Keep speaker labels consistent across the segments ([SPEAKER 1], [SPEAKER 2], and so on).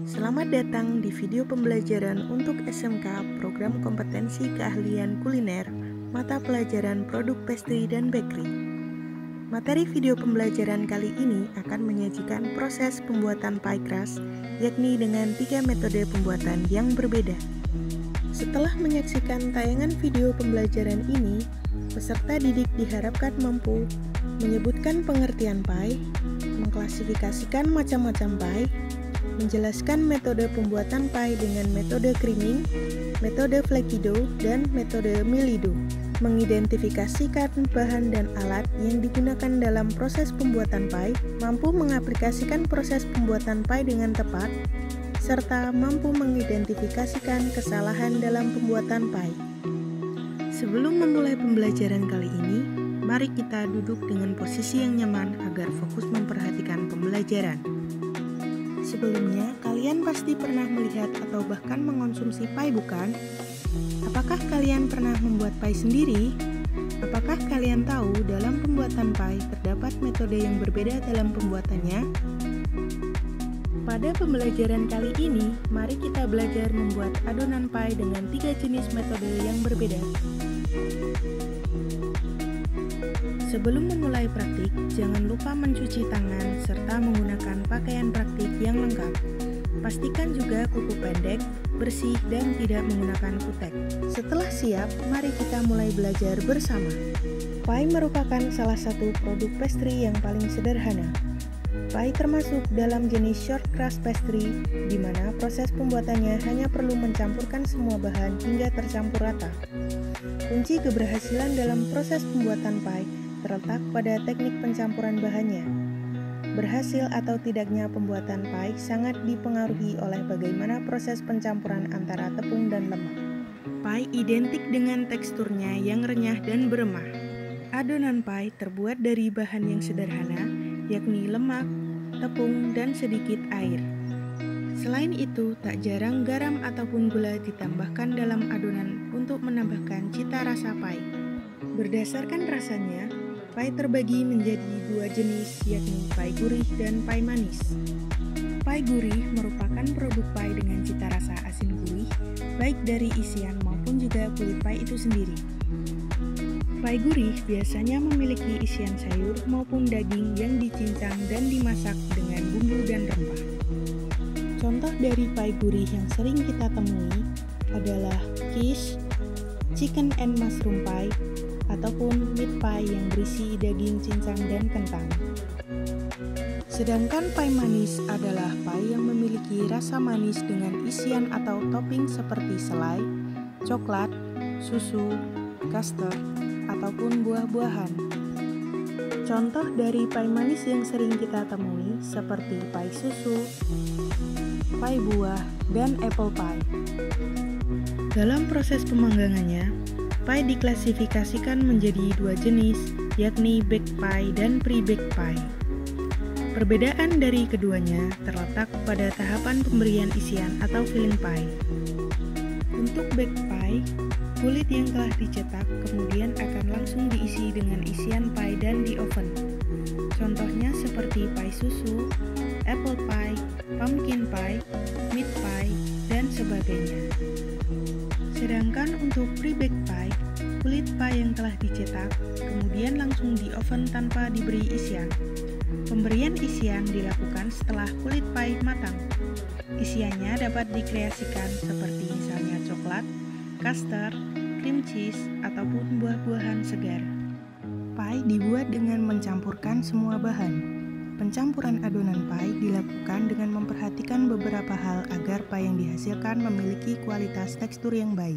[SPEAKER 1] Selamat datang di video pembelajaran untuk SMK Program Kompetensi Keahlian Kuliner Mata Pelajaran Produk Pastry dan Bakery. Materi video pembelajaran kali ini akan menyajikan proses pembuatan pie crust, yakni dengan 3 metode pembuatan yang berbeda. Setelah menyaksikan tayangan video pembelajaran ini, peserta didik diharapkan mampu menyebutkan pengertian pie, mengklasifikasikan macam-macam pie, menjelaskan metode pembuatan pie dengan metode creaming, metode flaky dough, dan metode millie dough, mengidentifikasikan bahan dan alat yang digunakan dalam proses pembuatan pie, mampu mengaplikasikan proses pembuatan pie dengan tepat, serta mampu mengidentifikasikan kesalahan dalam pembuatan pie. Sebelum memulai pembelajaran kali ini, mari kita duduk dengan posisi yang nyaman agar fokus memperhatikan pembelajaran. Sebelumnya, kalian pasti pernah melihat atau bahkan mengonsumsi pie, bukan? Apakah kalian pernah membuat pie sendiri? Apakah kalian tahu dalam pembuatan pie terdapat metode yang berbeda dalam pembuatannya? Pada pembelajaran kali ini, mari kita belajar membuat adonan pie dengan 3 jenis metode yang berbeda. Sebelum memulai praktik, jangan lupa mencuci tangan serta menggunakan pakaian praktik yang lengkap. Pastikan juga kuku pendek, bersih, dan tidak menggunakan kutek. Setelah siap, mari kita mulai belajar bersama. Pie merupakan salah satu produk pastry yang paling sederhana. Pie termasuk dalam jenis short crust pastry, di mana proses pembuatannya hanya perlu mencampurkan semua bahan hingga tercampur rata. Kunci keberhasilan dalam proses pembuatan pie terletak pada teknik pencampuran bahannya. Berhasil atau tidaknya pembuatan pie sangat dipengaruhi oleh bagaimana proses pencampuran antara tepung dan lemak. Pie identik dengan teksturnya yang renyah dan beremah. Adonan pie terbuat dari bahan yang sederhana, yakni lemak, tepung, dan sedikit air. Selain itu, tak jarang garam ataupun gula ditambahkan dalam adonan untuk menambahkan cita rasa pie. Berdasarkan rasanya, pie terbagi menjadi 2 jenis, yakni pie gurih dan pie manis. Pie gurih merupakan produk pie dengan cita rasa asin gurih, baik dari isian maupun juga kulit pie itu sendiri. Pie gurih biasanya memiliki isian sayur maupun daging yang dicincang dan dimasak dengan bumbu dan rempah. Contoh dari pie gurih yang sering kita temui adalah quiche, chicken and mushroom pie, ataupun meat pie yang berisi daging cincang dan kentang. Sedangkan pie manis adalah pie yang memiliki rasa manis dengan isian atau topping seperti selai, coklat, susu, custard, ataupun buah-buahan. Contoh dari pie manis yang sering kita temui seperti pie susu, pie buah, dan apple pie. Dalam proses pemanggangannya, pie diklasifikasikan menjadi 2 jenis, yakni baked pie dan pre-baked pie. Perbedaan dari keduanya terletak pada tahapan pemberian isian atau filling pie. Untuk baked pie, kulit yang telah dicetak kemudian akan langsung diisi dengan isian pie dan di oven. Contohnya seperti pie susu, apple pie, pumpkin pie, meat pie, dan sebagainya. Sedangkan untuk pre-baked pie, kulit pie yang telah dicetak kemudian langsung di oven tanpa diberi isian. Pemberian isian dilakukan setelah kulit pie matang. Isiannya dapat dikreasikan seperti misalnya coklat, custard, cream cheese, ataupun buah-buahan segar. Pie dibuat dengan mencampurkan semua bahan. Pencampuran adonan pie dilakukan dengan memperhatikan beberapa hal agar pie yang dihasilkan memiliki kualitas tekstur yang baik.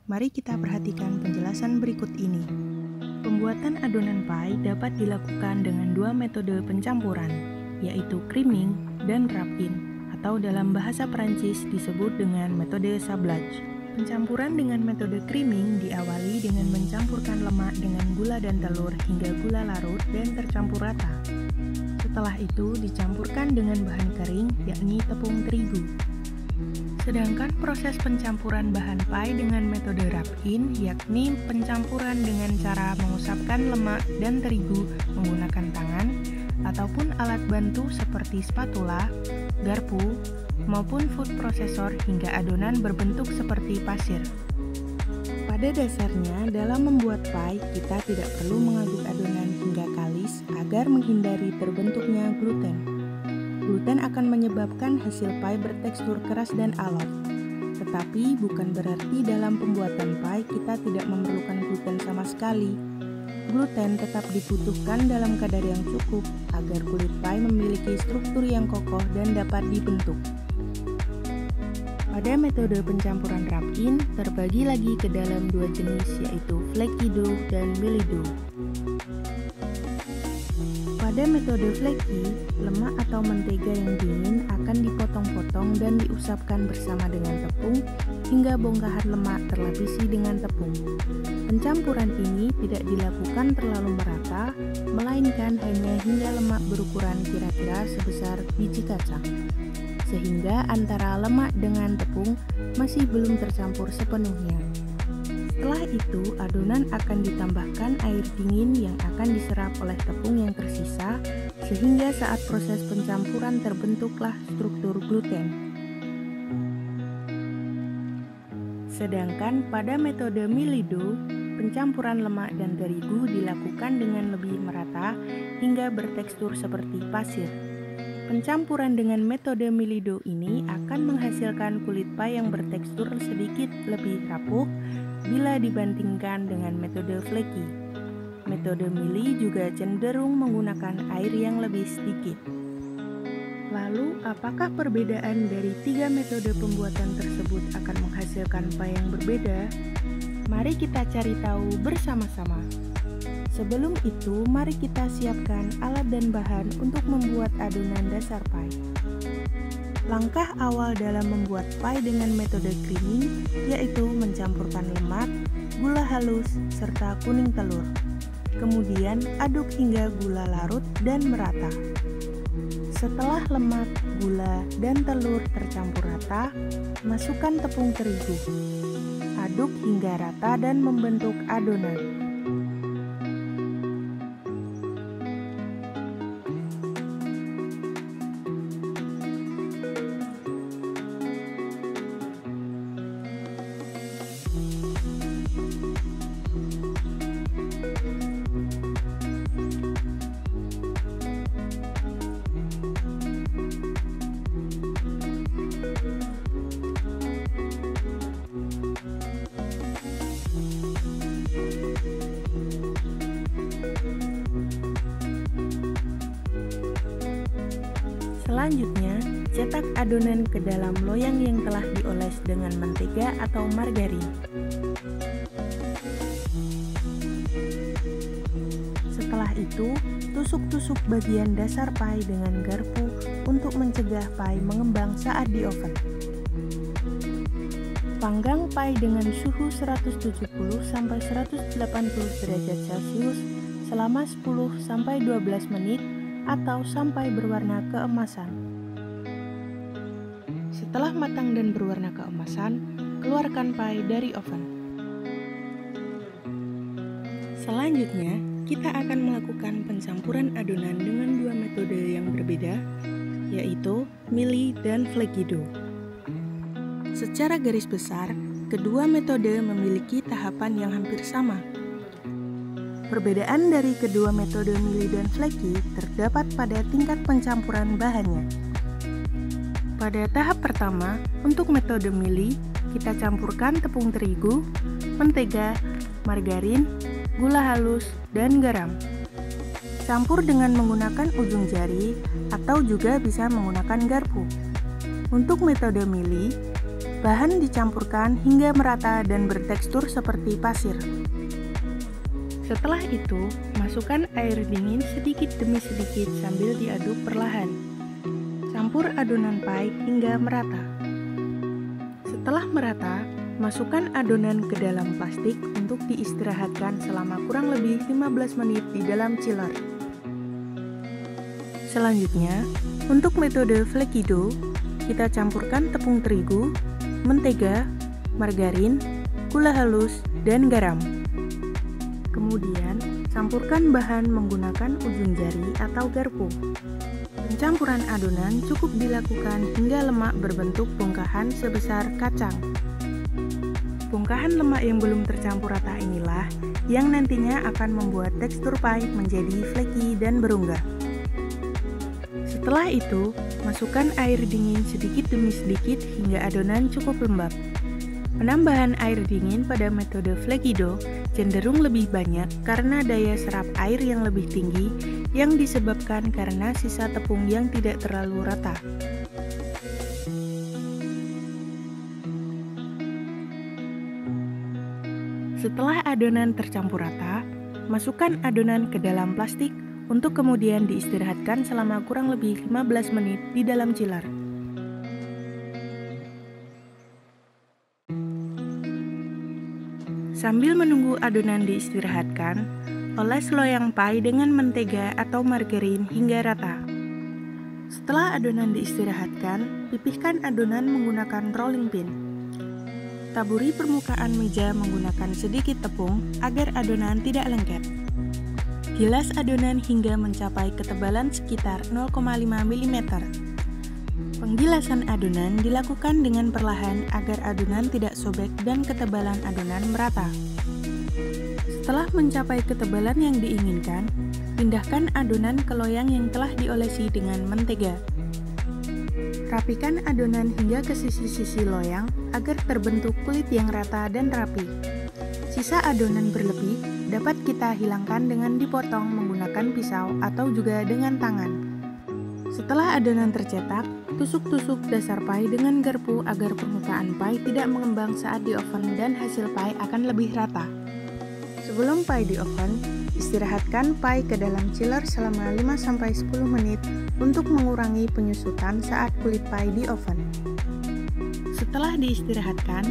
[SPEAKER 1] Mari kita perhatikan penjelasan berikut ini. Pembuatan adonan pie dapat dilakukan dengan 2 metode pencampuran, yaitu creaming dan rub-in, atau dalam bahasa Perancis disebut dengan metode sablage. Pencampuran dengan metode creaming diawali dengan mencampurkan lemak dengan gula dan telur hingga gula larut dan tercampur rata. Setelah itu dicampurkan dengan bahan kering, yakni tepung terigu. Sedangkan proses pencampuran bahan pie dengan metode rub-in, yakni pencampuran dengan cara mengusapkan lemak dan terigu menggunakan tangan ataupun alat bantu seperti spatula, garpu, maupun food processor hingga adonan berbentuk seperti pasir. Pada dasarnya, dalam membuat pie, kita tidak perlu mengaduk adonan hingga kalis agar menghindari terbentuknya gluten. Gluten akan menyebabkan hasil pie bertekstur keras dan alot. Tetapi bukan berarti dalam pembuatan pie kita tidak memerlukan gluten sama sekali. Gluten tetap dibutuhkan dalam kadar yang cukup agar kulit pie memiliki struktur yang kokoh dan dapat dibentuk. Pada metode pencampuran rub-in terbagi lagi ke dalam dua jenis, yaitu flaky dough dan mealy dough. Pada metode flaky, lemak atau mentega yang dingin akan dipotong-potong dan diusapkan bersama dengan tepung hingga bongkahan lemak terlapisi dengan tepung. Pencampuran ini tidak dilakukan terlalu merata, melainkan hanya hingga lemak berukuran kira-kira sebesar biji kacang, sehingga antara lemak dengan tepung masih belum tercampur sepenuhnya. Setelah itu, adonan akan ditambahkan air dingin yang akan diserap oleh tepung yang tersisa, sehingga saat proses pencampuran terbentuklah struktur gluten. Sedangkan pada metode mealy dough, pencampuran lemak dan terigu dilakukan dengan lebih merata hingga bertekstur seperti pasir. Pencampuran dengan metode mealy dough ini akan menghasilkan kulit pie yang bertekstur sedikit lebih rapuh bila dibandingkan dengan metode flaky. Metode mealy juga cenderung menggunakan air yang lebih sedikit. Lalu, apakah perbedaan dari tiga metode pembuatan tersebut akan menghasilkan pie yang berbeda? Mari kita cari tahu bersama-sama. Sebelum itu, mari kita siapkan alat dan bahan untuk membuat adonan dasar pie. Langkah awal dalam membuat pie dengan metode creaming yaitu mencampurkan lemak, gula halus, serta kuning telur. Kemudian aduk hingga gula larut dan merata. Setelah lemak, gula, dan telur tercampur rata, masukkan tepung terigu. Aduk hingga rata dan membentuk adonan. Selanjutnya, cetak adonan ke dalam loyang yang telah dioles dengan mentega atau margarin. Setelah itu, tusuk-tusuk bagian dasar pie dengan garpu untuk mencegah pie mengembang saat di oven. Panggang pie dengan suhu 170-180 derajat Celcius selama 10-12 menit atau sampai berwarna keemasan. Setelah matang dan berwarna keemasan, keluarkan pie dari oven. Selanjutnya, kita akan melakukan pencampuran adonan dengan dua metode yang berbeda, yaitu mealy dan flaky dough. Secara garis besar, kedua metode memiliki tahapan yang hampir sama. Perbedaan dari kedua metode mealy dan flaky terdapat pada tingkat pencampuran bahannya. Pada tahap pertama, untuk metode mealy, kita campurkan tepung terigu, mentega, margarin, gula halus, dan garam. Campur dengan menggunakan ujung jari atau juga bisa menggunakan garpu. Untuk metode mealy, bahan dicampurkan hingga merata dan bertekstur seperti pasir. Setelah itu, masukkan air dingin sedikit demi sedikit sambil diaduk perlahan. Campur adonan pie hingga merata. Setelah merata, masukkan adonan ke dalam plastik untuk diistirahatkan selama kurang lebih 15 menit di dalam chiller. Selanjutnya, untuk metode flaky dough, kita campurkan tepung terigu, mentega, margarin, gula halus, dan garam. Kemudian, campurkan bahan menggunakan ujung jari atau garpu. Pencampuran adonan cukup dilakukan hingga lemak berbentuk bongkahan sebesar kacang. Bongkahan lemak yang belum tercampur rata inilah yang nantinya akan membuat tekstur pie menjadi flaky dan berunggah. Setelah itu, masukkan air dingin sedikit demi sedikit hingga adonan cukup lembab. Penambahan air dingin pada metode flaky dough cenderung lebih banyak karena daya serap air yang lebih tinggi yang disebabkan karena sisa tepung yang tidak terlalu rata. Setelah adonan tercampur rata, masukkan adonan ke dalam plastik untuk kemudian diistirahatkan selama kurang lebih 15 menit di dalam chiller. Sambil menunggu adonan diistirahatkan, oles loyang pie dengan mentega atau margarin hingga rata. Setelah adonan diistirahatkan, pipihkan adonan menggunakan rolling pin. Taburi permukaan meja menggunakan sedikit tepung agar adonan tidak lengket. Gilas adonan hingga mencapai ketebalan sekitar 0,5 mm. Penggilasan adonan dilakukan dengan perlahan agar adonan tidak sobek dan ketebalan adonan merata. Setelah mencapai ketebalan yang diinginkan, pindahkan adonan ke loyang yang telah diolesi dengan mentega. Rapikan adonan hingga ke sisi-sisi loyang agar terbentuk kulit yang rata dan rapi. Sisa adonan berlebih dapat kita hilangkan dengan dipotong menggunakan pisau atau juga dengan tangan. Setelah adonan tercetak, tusuk-tusuk dasar pie dengan garpu agar permukaan pie tidak mengembang saat di oven dan hasil pie akan lebih rata. Sebelum pie di oven, istirahatkan pie ke dalam chiller selama 5-10 menit untuk mengurangi penyusutan saat kulit pie di oven. Setelah diistirahatkan,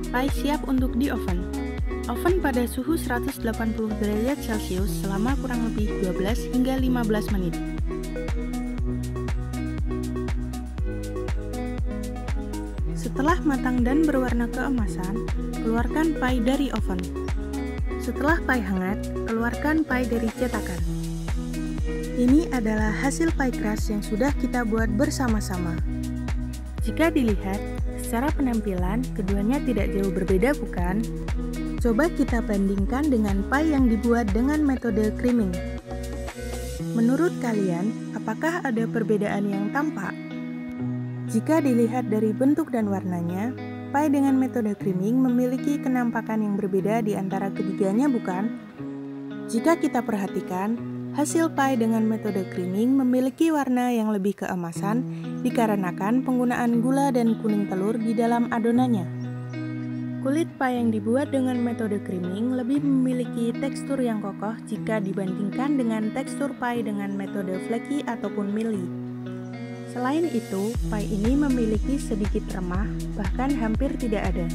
[SPEAKER 1] pie siap untuk di oven. Oven pada suhu 180 derajat Celcius selama kurang lebih 12 hingga 15 menit. Setelah matang dan berwarna keemasan, keluarkan pie dari oven. Setelah pie hangat, keluarkan pie dari cetakan. Ini adalah hasil pie crust yang sudah kita buat bersama-sama. Jika dilihat, secara penampilan keduanya tidak jauh berbeda, bukan? Coba kita bandingkan dengan pie yang dibuat dengan metode creaming. Menurut kalian, apakah ada perbedaan yang tampak? Jika dilihat dari bentuk dan warnanya, pie dengan metode creaming memiliki kenampakan yang berbeda di antara ketiganya, bukan? Jika kita perhatikan, hasil pie dengan metode creaming memiliki warna yang lebih keemasan dikarenakan penggunaan gula dan kuning telur di dalam adonannya. Kulit pie yang dibuat dengan metode creaming lebih memiliki tekstur yang kokoh jika dibandingkan dengan tekstur pie dengan metode flaky ataupun millie. Selain itu, pie ini memiliki sedikit remah, bahkan hampir tidak ada.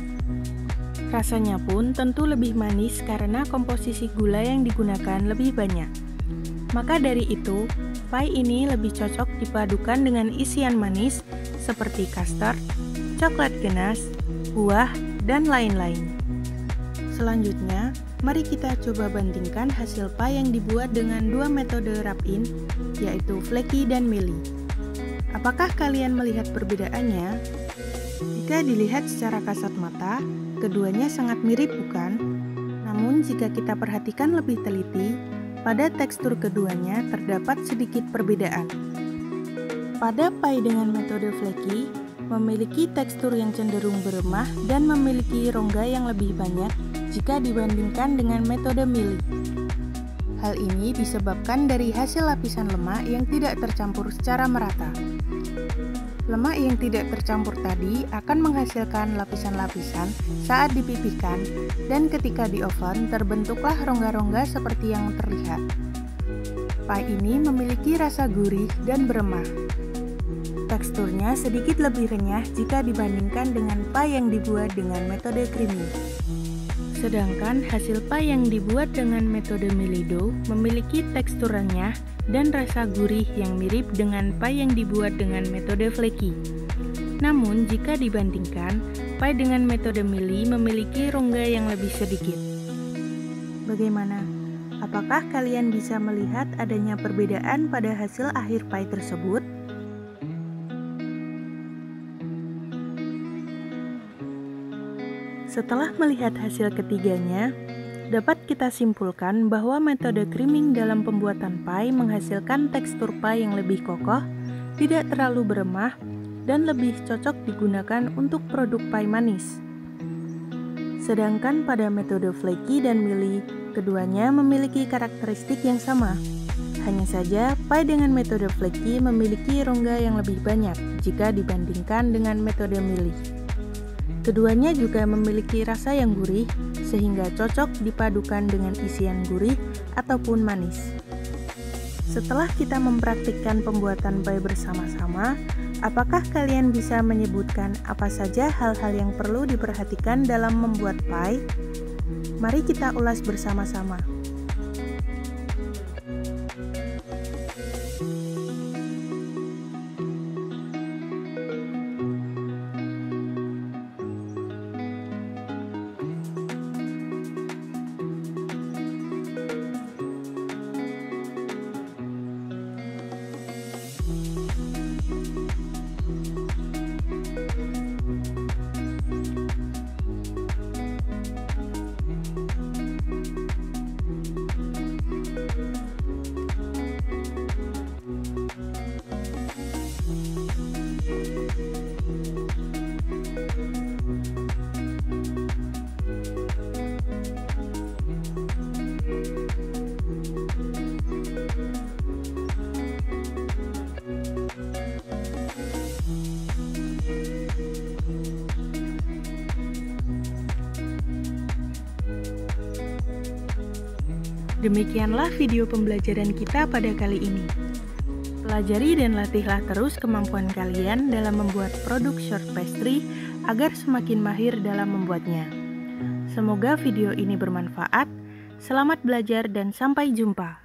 [SPEAKER 1] Rasanya pun tentu lebih manis karena komposisi gula yang digunakan lebih banyak. Maka dari itu, pie ini lebih cocok dipadukan dengan isian manis seperti custard, coklat ganas, buah, dan lain-lain. Selanjutnya, mari kita coba bandingkan hasil pie yang dibuat dengan dua metode wrap-in, yaitu flaky dan millie. Apakah kalian melihat perbedaannya? Jika dilihat secara kasat mata, keduanya sangat mirip, bukan? Namun jika kita perhatikan lebih teliti, pada tekstur keduanya terdapat sedikit perbedaan. Pada pie dengan metode flaky, memiliki tekstur yang cenderung beremah dan memiliki rongga yang lebih banyak jika dibandingkan dengan metode millie. Hal ini disebabkan dari hasil lapisan lemak yang tidak tercampur secara merata. Lemak yang tidak tercampur tadi akan menghasilkan lapisan-lapisan saat dipipihkan, dan ketika di oven terbentuklah rongga-rongga seperti yang terlihat. Pie ini memiliki rasa gurih dan beremah. Teksturnya sedikit lebih renyah jika dibandingkan dengan pie yang dibuat dengan metode creaming. Sedangkan hasil pie yang dibuat dengan metode millie dough memiliki tekstur renyah dan rasa gurih yang mirip dengan pie yang dibuat dengan metode flaky. Namun jika dibandingkan, pie dengan metode millie memiliki rongga yang lebih sedikit. Bagaimana? Apakah kalian bisa melihat adanya perbedaan pada hasil akhir pie tersebut? Setelah melihat hasil ketiganya, dapat kita simpulkan bahwa metode creaming dalam pembuatan pie menghasilkan tekstur pie yang lebih kokoh, tidak terlalu beremah, dan lebih cocok digunakan untuk produk pie manis. Sedangkan pada metode flaky dan mealy, keduanya memiliki karakteristik yang sama. Hanya saja, pie dengan metode flaky memiliki rongga yang lebih banyak jika dibandingkan dengan metode mealy. Keduanya juga memiliki rasa yang gurih, sehingga cocok dipadukan dengan isian gurih ataupun manis. Setelah kita mempraktikkan pembuatan pie bersama-sama, apakah kalian bisa menyebutkan apa saja hal-hal yang perlu diperhatikan dalam membuat pie? Mari kita ulas bersama-sama. Demikianlah video pembelajaran kita pada kali ini. Pelajari dan latihlah terus kemampuan kalian dalam membuat produk short pastry agar semakin mahir dalam membuatnya. Semoga video ini bermanfaat. Selamat belajar dan sampai jumpa.